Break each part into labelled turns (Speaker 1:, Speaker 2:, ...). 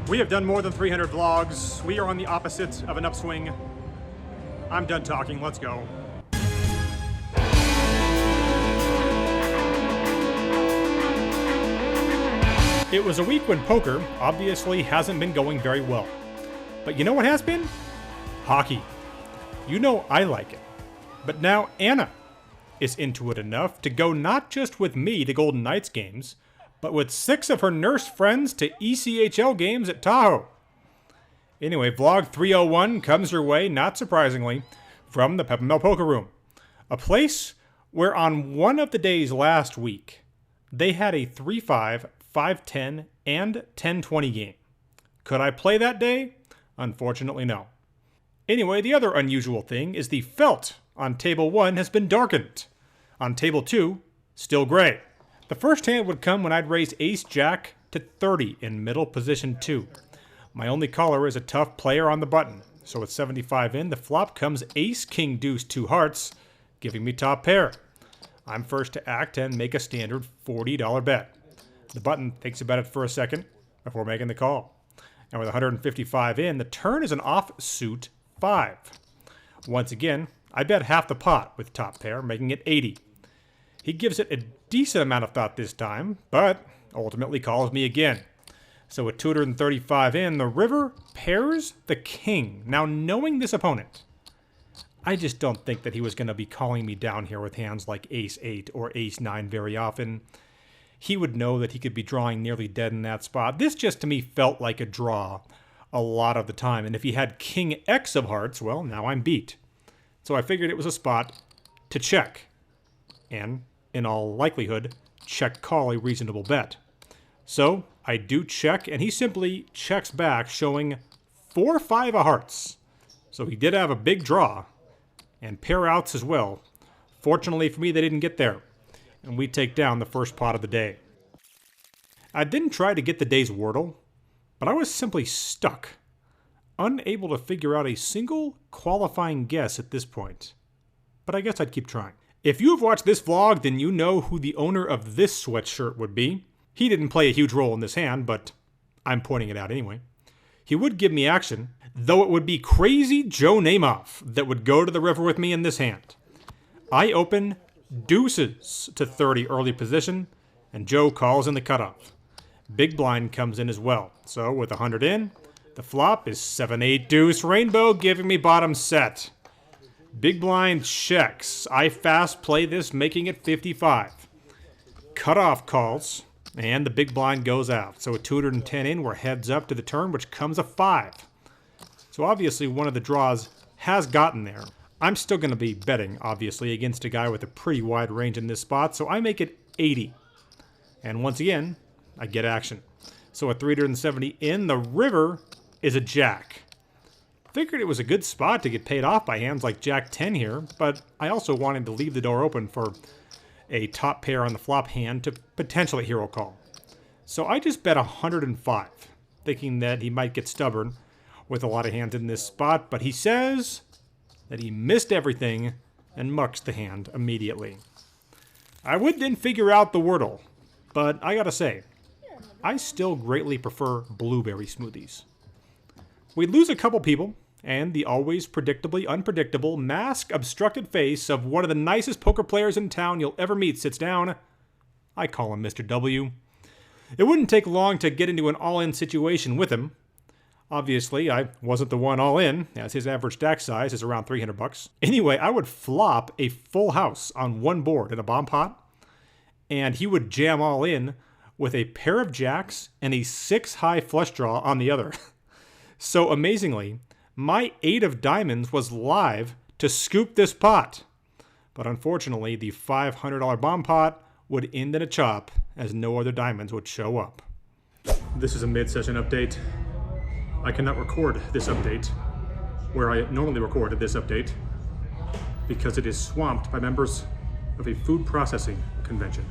Speaker 1: We have done more than 300 vlogs. We are on the opposite of an upswing. I'm done talking, let's go. It was a week when poker obviously hasn't been going very well. But you know what has been? Hockey. You know I like it. But now Anna is into it enough to go not just with me to Golden Knights games, but with 6 of her nurse friends to ECHL games at Tahoe. Anyway, vlog 301 comes your way, not surprisingly, from the Peppermill Poker Room. A place where on one of the days last week, they had a 3-5, 5-10, and 10-20 game. Could I play that day? Unfortunately, no. Anyway, the other unusual thing is the felt on table 1 has been darkened. On table 2, still gray. The first hand would come when I'd raise ace-jack to 30 in middle position 2. My only caller is a tough player on the button, so with 75 in, the flop comes ace-king-deuce 2 hearts, giving me top pair. I'm first to act and make a standard $40 bet. The button thinks about it for a second before making the call. And with 155 in, the turn is an offsuit 5. Once again, I bet half the pot with top pair, making it 80. He gives it a decent amount of thought this time, but ultimately calls me again. So with 235 in, the river pairs the king. Now, knowing this opponent, I just don't think that he was going to be calling me down here with hands like ace-8 or ace-9 very often. He would know that he could be drawing nearly dead in that spot. This just to me felt like a draw a lot of the time. And if he had king X of hearts, well, now I'm beat. So I figured it was a spot to check. And in all likelihood, check call a reasonable bet. So I do check, and he simply checks back, showing 4-5 of hearts. So he did have a big draw, and pair outs as well. Fortunately for me, they didn't get there, and we take down the first pot of the day. I didn't try to get the day's wordle, but I was simply stuck, unable to figure out a single qualifying guess at this point. But I guess I'd keep trying. If you have watched this vlog, then you know who the owner of this sweatshirt would be. He didn't play a huge role in this hand, but I'm pointing it out anyway. He would give me action, though it would be crazy Joe Namath that would go to the river with me in this hand. I open deuces to 30 early position, and Joe calls in the cutoff. Big blind comes in as well. So with 100 in, the flop is 7-8 deuce rainbow, giving me bottom set. Big blind checks. I fast play this, making it 55. Cutoff calls, and the big blind goes out. So with 210 in, we're heads up to the turn, which comes a 5. So obviously one of the draws has gotten there. I'm still going to be betting, obviously, against a guy with a pretty wide range in this spot, so I make it 80. And once again, I get action. So at 370 in, the river is a jack. Figured it was a good spot to get paid off by hands like Jack 10 here, but I also wanted to leave the door open for a top pair on the flop hand to potentially hero call. So I just bet 105, thinking that he might get stubborn with a lot of hands in this spot, but he says that he missed everything and mucks the hand immediately. I would then figure out the wordle, but I gotta say, I still greatly prefer blueberry smoothies. We'd lose a couple people, and the always predictably unpredictable, mask-obstructed face of one of the nicest poker players in town you'll ever meet sits down. I call him Mr. W. It wouldn't take long to get into an all-in situation with him. Obviously, I wasn't the one all-in, as his average stack size is around $300. Anyway, I would flop a full house on one board in a bomb pot, and he would jam all in with a pair of jacks and a 6-high flush draw on the other. So amazingly, my 8 of diamonds was live to scoop this pot. But unfortunately, the $500 bomb pot would end in a chop, as no other diamonds would show up. This is a mid-session update. I cannot record this update where I normally record this update because it is swamped by members of a food processing convention.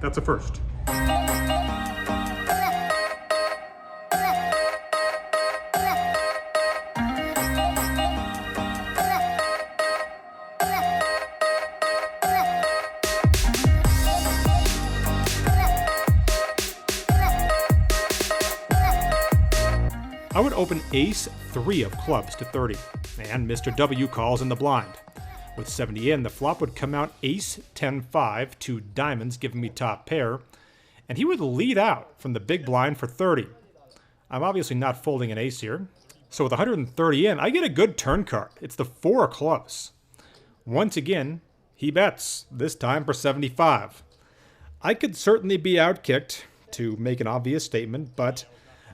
Speaker 1: That's a first. I would open ace 3 of clubs to 30, and Mr. W calls in the blind. With 70 in, the flop would come out ace 10-5, 2 diamonds giving me top pair, and he would lead out from the big blind for 30. I'm obviously not folding an ace here, so with 130 in, I get a good turn card. It's the 4 of clubs. Once again, he bets, this time for 75. I could certainly be outkicked to make an obvious statement, but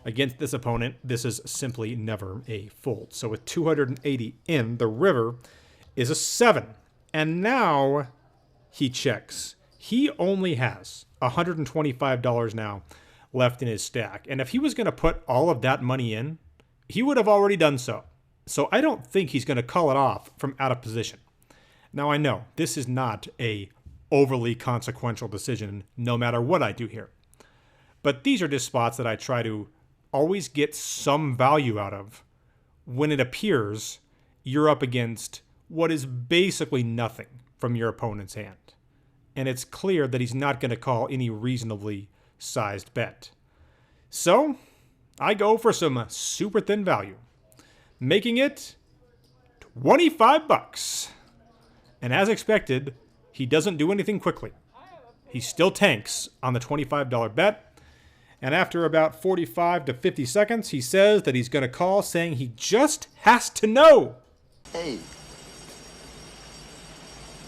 Speaker 1: against this opponent, this is simply never a fold. So with 280 in, the river is a 7. And now he checks. He only has $125 now left in his stack. And if he was going to put all of that money in, he would have already done so. So I don't think he's going to call it off from out of position. Now I know this is not a overly consequential decision no matter what I do here. But these are just spots that I try to always get some value out of when it appears you're up against what is basically nothing from your opponent's hand. And it's clear that he's not going to call any reasonably sized bet. So I go for some super thin value, making it 25 bucks. And as expected, he doesn't do anything quickly. He still tanks on the $25 bet. And after about 45 to 50 seconds, he says that he's going to call, saying he just has to know.
Speaker 2: Hey,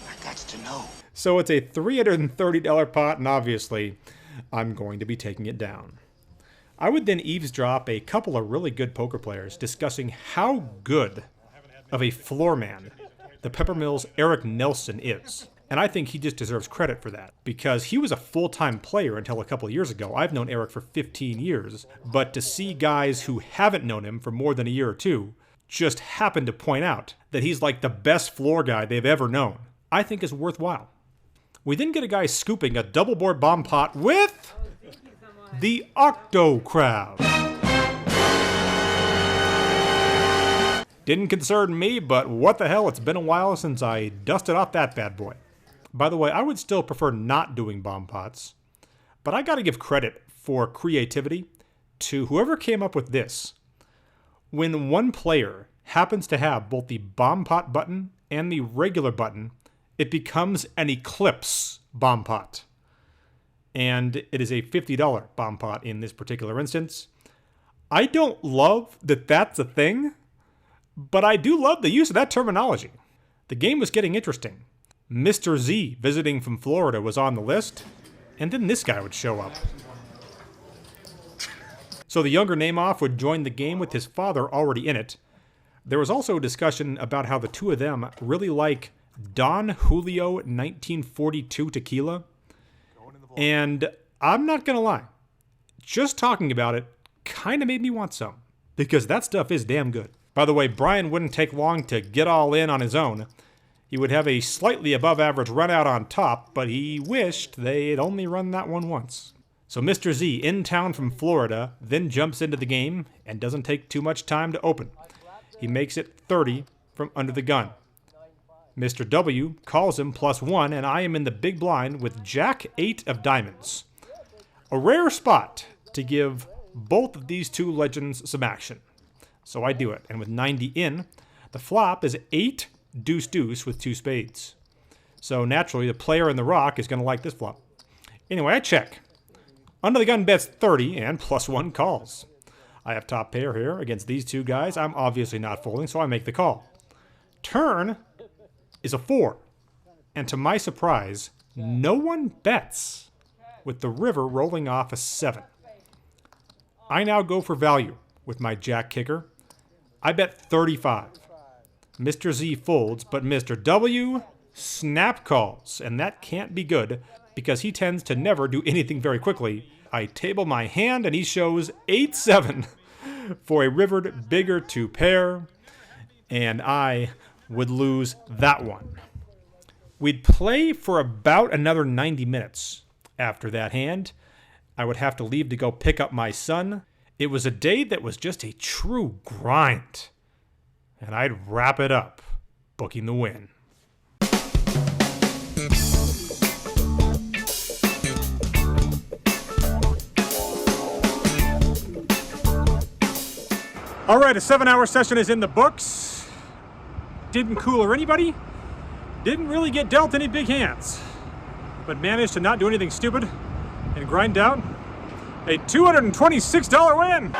Speaker 2: I got to know.
Speaker 1: So it's a $330 pot, and obviously, I'm going to be taking it down. I would then eavesdrop a couple of really good poker players discussing how good of a floor man the Peppermill's Eric Nelson is. And I think he just deserves credit for that, because he was a full-time player until a couple of years ago. I've known Eric for 15 years, but to see guys who haven't known him for more than a year or two just happen to point out that he's like the best floor guy they've ever known, I think is worthwhile. We then get a guy scooping a double board bomb pot with the Octo Crowd. Didn't concern me, but what the hell, it's been a while since I dusted off that bad boy. By the way, I would still prefer not doing bomb pots, but I gotta give credit for creativity to whoever came up with this. When one player happens to have both the bomb pot button and the regular button, it becomes an Eclipse bomb pot. And it is a $50 bomb pot in this particular instance. I don't love that that's a thing, but I do love the use of that terminology. The game was getting interesting. Mr. Z, visiting from Florida, was on the list, and then this guy would show up. So the younger name-off would join the game with his father already in it. There was also a discussion about how the two of them really like Don Julio 1942 tequila. And I'm not going to lie, just talking about it kind of made me want some, because that stuff is damn good. By the way, Brian wouldn't take long to get all in on his own. He would have a slightly above average run out on top, but he wished they'd only run that one once. So Mr. Z, in town from Florida, then jumps into the game and doesn't take too much time to open. He makes it 30 from under the gun. Mr. W calls him +1, and I am in the big blind with Jack 8 of diamonds. A rare spot to give both of these two legends some action. So I do it, and with 90 in, the flop is 8 deuce deuce with 2 spades. So naturally, the player in the rock is going to like this flop. Anyway, I check. Under the gun bets 30 and +1 calls. I have top pair here against these two guys. I'm obviously not folding, so I make the call. Turn is a 4. And to my surprise, no one bets with the river rolling off a 7. I now go for value with my jack kicker. I bet 35. Mr. Z folds, but Mr. W snap calls, and that can't be good because he tends to never do anything very quickly. I table my hand, and he shows 8-7 for a rivered bigger 2 pair, and I would lose that one. We'd play for about another 90 minutes. After that hand, I would have to leave to go pick up my son. It was a day that was just a true grind. And I'd wrap it up, booking the win. All right, a 7-hour session is in the books. Didn't cooler anybody. Didn't really get dealt any big hands, but managed to not do anything stupid and grind out a $226 win.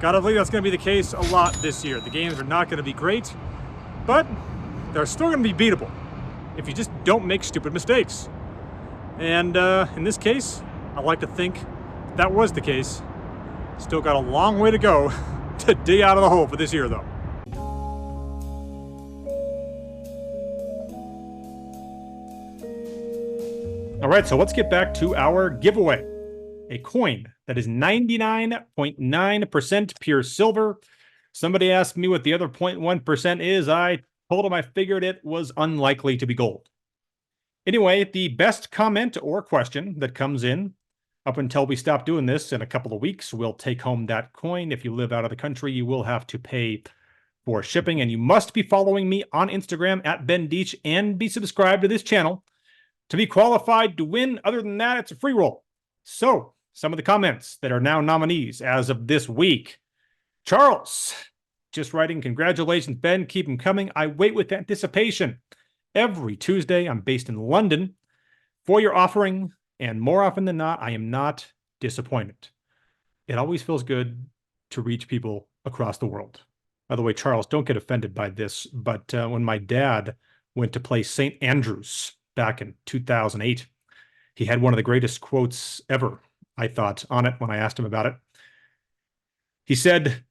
Speaker 1: Gotta believe that's gonna be the case a lot this year. The games are not gonna be great, but they're still gonna be beatable if you just don't make stupid mistakes. And in this case, I like to think that was the case. Still got a long way to go to dig out of the hole for this year, though. All right, so let's get back to our giveaway. A coin that is 99.9% pure silver. Somebody asked me what the other 0.1% is. I told them I figured it was unlikely to be gold. Anyway, the best comment or question that comes in up until we stop doing this in a couple of weeks, we'll take home that coin. If you live out of the country, you will have to pay for shipping, and you must be following me on Instagram at bendeach and be subscribed to this channel to be qualified to win. Other than that, it's a free roll. So, some of the comments that are now nominees as of this week. Charles, just writing, congratulations, Ben. Keep them coming. I wait with anticipation. Every Tuesday, I'm based in London, for your offering, and more often than not, I am not disappointed. It always feels good to reach people across the world. By the way, Charles, don't get offended by this, but when my dad went to play St. Andrews back in 2008, he had one of the greatest quotes ever, I thought, on it when I asked him about it. He said,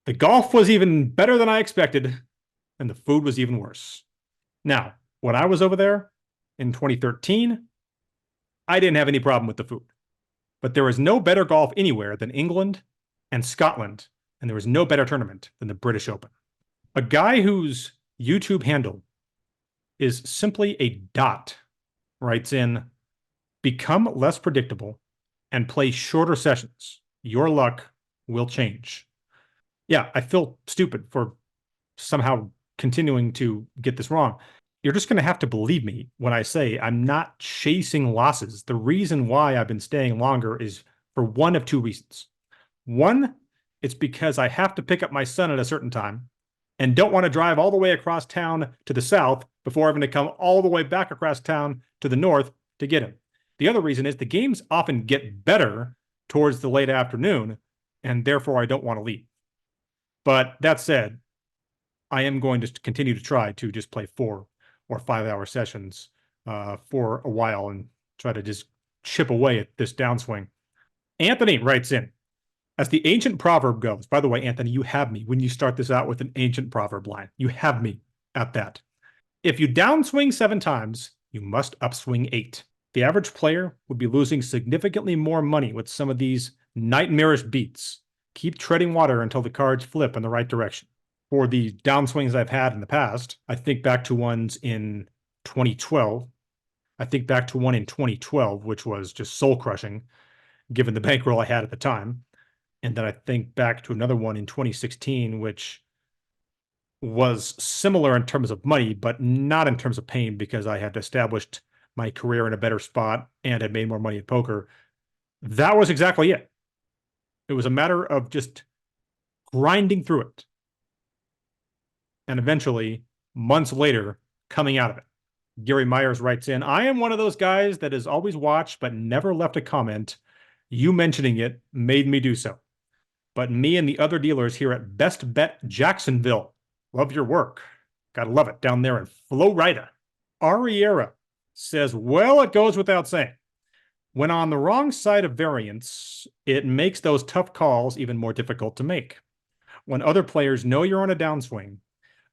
Speaker 1: "The golf was even better than I expected, and the food was even worse." Now, when I was over there in 2013, I didn't have any problem with the food. But there is no better golf anywhere than England and Scotland, and there is no better tournament than the British Open. A guy whose YouTube handle is simply a dot writes in, "Become less predictable and play shorter sessions. Your luck will change." Yeah, I feel stupid for somehow continuing to get this wrong. You're just going to have to believe me when I say I'm not chasing losses. The reason why I've been staying longer is for one of two reasons. One, it's because I have to pick up my son at a certain time and don't want to drive all the way across town to the south before having to come all the way back across town to the north to get him. The other reason is the games often get better towards the late afternoon, and therefore I don't want to leave. But that said, I am going to continue to try to just play 4 or 5 hour sessions for a while and try to just chip away at this downswing. Anthony writes in, as the ancient proverb goes, by the way, Anthony, you have me when you start this out with an ancient proverb line. You have me at that. If you downswing 7 times, you must upswing 8. The average player would be losing significantly more money with some of these nightmarish beats. Keep treading water until the cards flip in the right direction. For the downswings I've had in the past, I think back to ones in 2012. I think back to one in 2012, which was just soul-crushing, given the bankroll I had at the time. And then I think back to another one in 2016, which was similar in terms of money, but not in terms of pain, because I had established my career in a better spot and had made more money at poker. That was exactly it. It was a matter of just grinding through it. And eventually, months later, coming out of it. Gary Myers writes in, I am one of those guys that has always watched but never left a comment. You mentioning it made me do so. But me and the other dealers here at Best Bet Jacksonville love your work. Gotta love it down there in Florida. Ariera says, well, it goes without saying. When on the wrong side of variance, it makes those tough calls even more difficult to make. When other players know you're on a downswing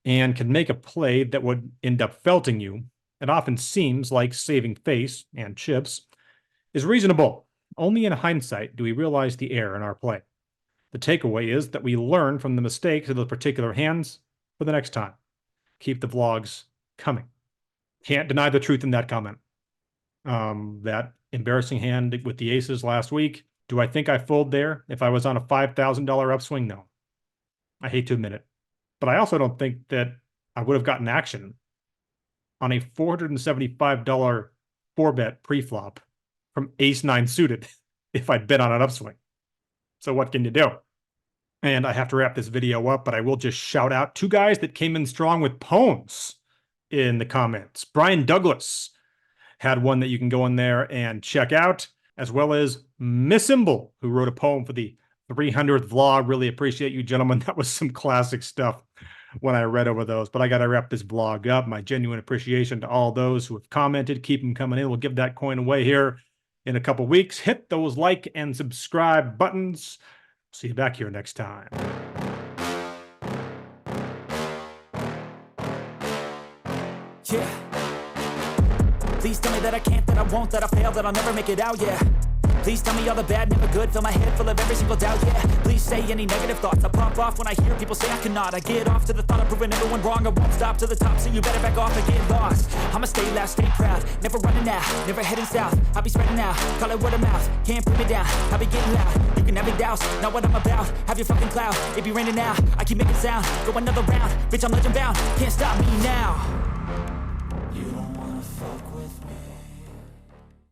Speaker 1: and can make a play that would end up felting you, it often seems like saving face and chips is reasonable. Only in hindsight do we realize the error in our play. The takeaway is that we learn from the mistakes of those particular hands for the next time. Keep the vlogs coming. Can't deny the truth in that comment. That embarrassing hand with the aces last week. Do I think I fold there if I was on a $5,000 upswing? No. I hate to admit it. But I also don't think that I would have gotten action on a $475 4-bet pre-flop from ace-9 suited if I'd bet on an upswing. So what can you do? And I have to wrap this video up, but I will just shout out two guys that came in strong with poems in the comments. Brian Douglas had one that you can go in there and check out, as well as Miss Imble, who wrote a poem for the 300th vlog. Really appreciate you, gentlemen. That was some classic stuff when I read over those. But I got to wrap this vlog up. My genuine appreciation to all those who have commented. Keep them coming in. We'll give that coin away here in a couple weeks. Hit those like and subscribe buttons. See you back here next time.
Speaker 3: Yeah. Please tell me that I can't, that I won't, that I fail, that I'll never make it out, yeah. Please tell me all the bad, never good, fill my head full of every single doubt, yeah. Please say any negative thoughts, I pop off when I hear people say I cannot. I get off to the thought of proving everyone wrong, I won't stop to the top, so you better back off and get lost. I'ma stay loud, stay proud, never running out, never heading south. I'll be spreading out, call it word of mouth, can't put me down, I'll be getting loud. You can have me douse, not what I'm about, have your fucking cloud, it be raining now, I keep making sound, go another round, bitch I'm legend bound, can't stop me now.